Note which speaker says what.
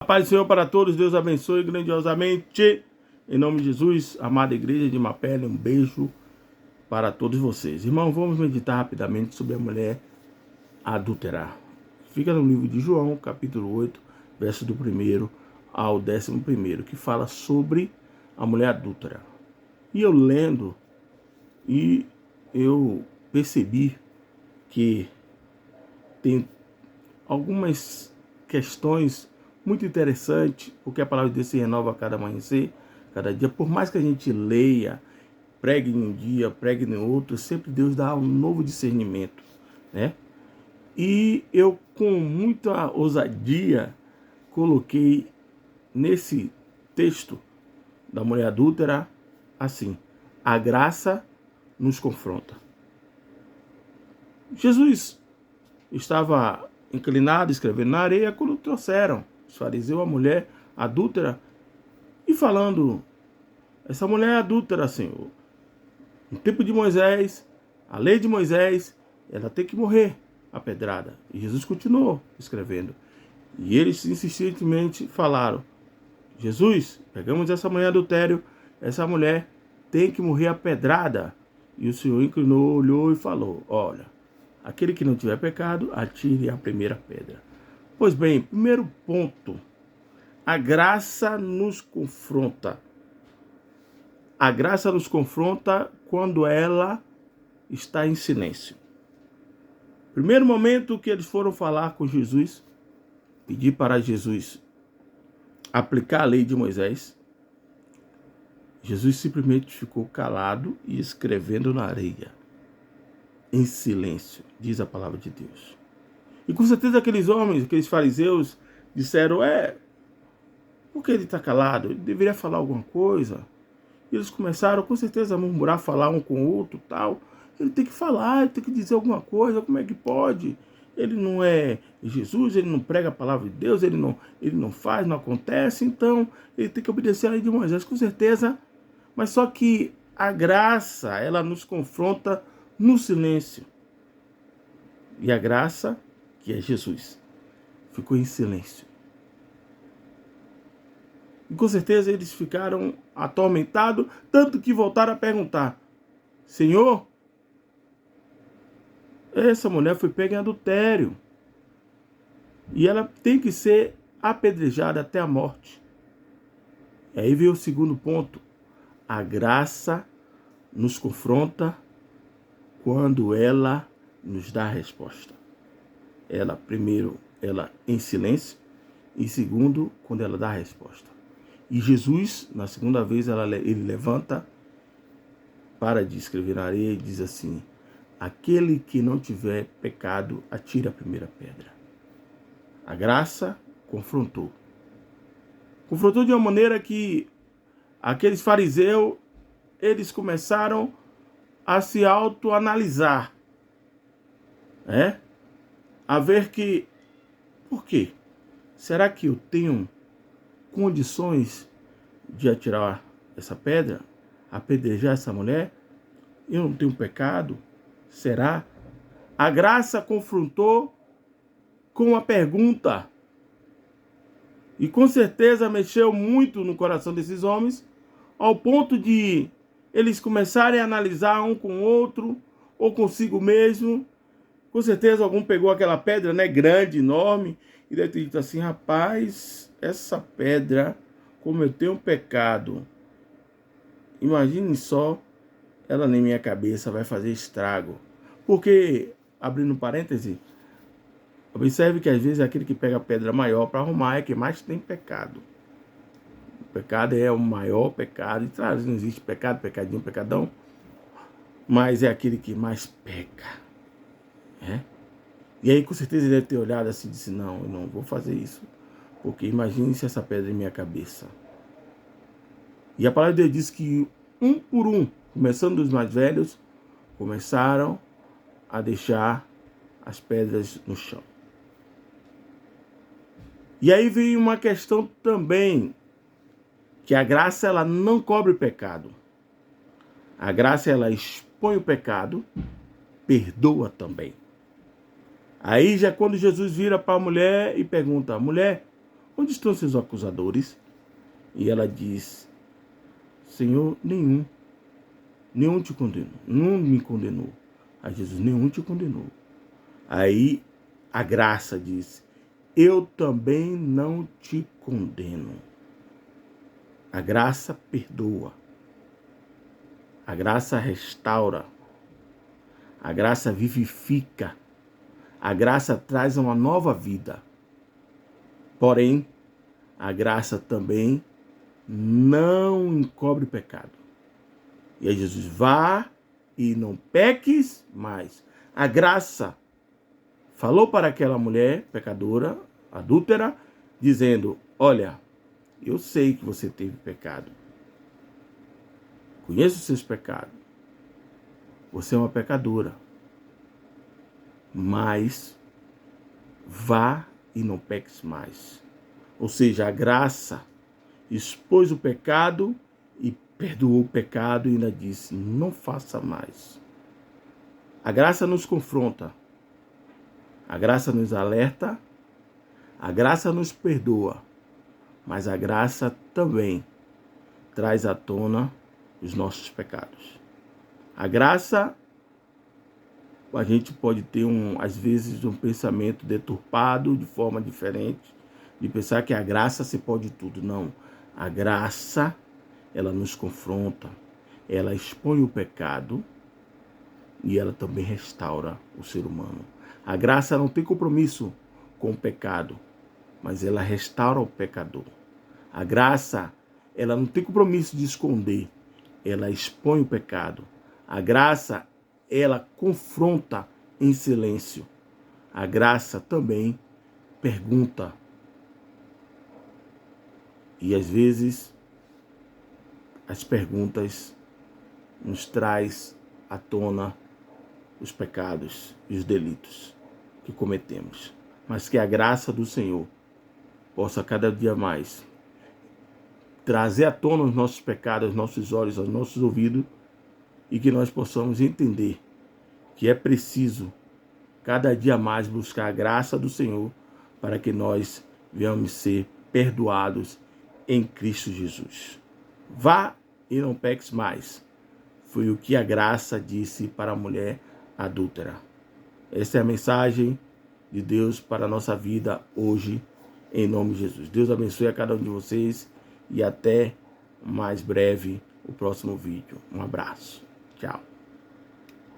Speaker 1: A paz do Senhor para todos, Deus abençoe grandiosamente. Em nome de Jesus, amada igreja de Mapele, um beijo para todos vocês. Irmão, vamos meditar rapidamente sobre a mulher adúltera. Fica no livro de João, capítulo 8, verso do 1º ao 11º, que fala sobre a mulher adúltera. E eu lendo, e eu percebi que tem algumas questões muito interessantes, porque a palavra de Deus se renova a cada amanhecer, cada dia. Por mais que a gente leia, pregue em um dia, pregue em outro, sempre Deus dá um novo discernimento, né? E eu, com muita ousadia, coloquei nesse texto da mulher adúltera assim: a graça nos confronta. Jesus estava inclinado, escrevendo na areia, quando trouxeram os fariseus a mulher adúltera e falando: essa mulher é adúltera, Senhor. No tempo de Moisés, a lei de Moisés, ela tem que morrer apedrada. E Jesus continuou escrevendo. E eles insistentemente falaram: Jesus, pegamos essa mulher adultério, essa mulher tem que morrer apedrada. E o Senhor inclinou, olhou e falou: olha, aquele que não tiver pecado, atire a primeira pedra. Pois bem, primeiro ponto, a graça nos confronta. A graça nos confronta quando ela está em silêncio. Primeiro momento que eles foram falar com Jesus, pedir para Jesus aplicar a lei de Moisés, Jesus simplesmente ficou calado e escrevendo na areia, em silêncio, diz a palavra de Deus. E com certeza aqueles homens, aqueles fariseus, disseram: por que ele está calado? Ele deveria falar alguma coisa. E eles começaram com certeza a murmurar, falar um com o outro, tal. Ele tem que falar, ele tem que dizer alguma coisa, como é que pode? Ele não é Jesus, ele não prega a palavra de Deus, ele não faz, não acontece, então ele tem que obedecer a lei de Moisés, com certeza. Mas só que a graça, ela nos confronta no silêncio. E a graça, que é Jesus, ficou em silêncio. E com certeza eles ficaram atormentados, tanto que voltaram a perguntar: Senhor, essa mulher foi pega em adultério e ela tem que ser apedrejada até a morte. E aí veio o segundo ponto: a graça nos confronta quando ela nos dá a resposta. Ela, primeiro, ela em silêncio, e segundo, quando ela dá a resposta. E Jesus, na segunda vez, ele levanta, para de escrever na areia e diz assim: aquele que não tiver pecado, atire a primeira pedra. A graça confrontou. Confrontou de uma maneira que aqueles fariseus, eles começaram a se autoanalisar, a ver que, por quê? Será que eu tenho condições de atirar essa pedra, apedrejar essa mulher? Eu não tenho pecado? Será? A graça confrontou com uma pergunta. E com certeza mexeu muito no coração desses homens, ao ponto de eles começarem a analisar um com o outro, ou consigo mesmo. Com certeza algum pegou aquela pedra, grande, enorme, e deve ter dito assim: rapaz, essa pedra cometeu um pecado. Imagine só, ela nem minha cabeça vai fazer estrago. Porque, abrindo parêntese, observe que às vezes aquele que pega a pedra maior para arrumar é que mais tem pecado. O pecado é o maior pecado. E claro, não existe pecado, pecadinho, pecadão, mas é aquele que mais peca. E aí com certeza ele deve ter olhado assim e disse: não, eu não vou fazer isso, porque imagine se essa pedra é minha cabeça. E a palavra de Deus diz que um por um, começando dos mais velhos, começaram a deixar as pedras no chão. E aí vem uma questão também, que a graça, ela não cobre pecado. A graça, ela expõe o pecado, perdoa também. Aí já quando Jesus vira para a mulher e pergunta: mulher, onde estão seus acusadores? E ela diz: Senhor, nenhum te condenou, não me condenou. Aí Jesus: nenhum te condenou. Aí a graça diz: eu também não te condeno. A graça perdoa, a graça restaura, a graça vivifica, a graça traz uma nova vida. Porém, a graça também não encobre pecado. E aí Jesus: vá e não peques mais. A graça falou para aquela mulher pecadora, adúltera, dizendo: olha, eu sei que você teve pecado. Conheço os seus pecados. Você é uma pecadora. Mas vá e não peques mais. Ou seja, a graça expôs o pecado e perdoou o pecado e ainda disse: não faça mais. A graça nos confronta. A graça nos alerta. A graça nos perdoa. Mas a graça também traz à tona os nossos pecados. A graça, a gente pode ter às vezes um pensamento deturpado de forma diferente, de pensar que a graça se pode tudo. Não. A graça, ela nos confronta, ela expõe o pecado e ela também restaura o ser humano. A graça não tem compromisso com o pecado, mas ela restaura o pecador. A graça, ela não tem compromisso de esconder, ela expõe o pecado. A graça, ela confronta em silêncio. A graça também pergunta. E às vezes, as perguntas nos traz à tona os pecados e os delitos que cometemos. Mas que a graça do Senhor possa cada dia mais trazer à tona os nossos pecados, aos nossos olhos, aos nossos ouvidos, e que nós possamos entender que é preciso cada dia mais buscar a graça do Senhor para que nós venhamos ser perdoados em Cristo Jesus. Vá e não peques mais. Foi o que a graça disse para a mulher adúltera. Essa é a mensagem de Deus para a nossa vida hoje, em nome de Jesus. Deus abençoe a cada um de vocês e até mais breve o próximo vídeo. Um abraço. Tchau.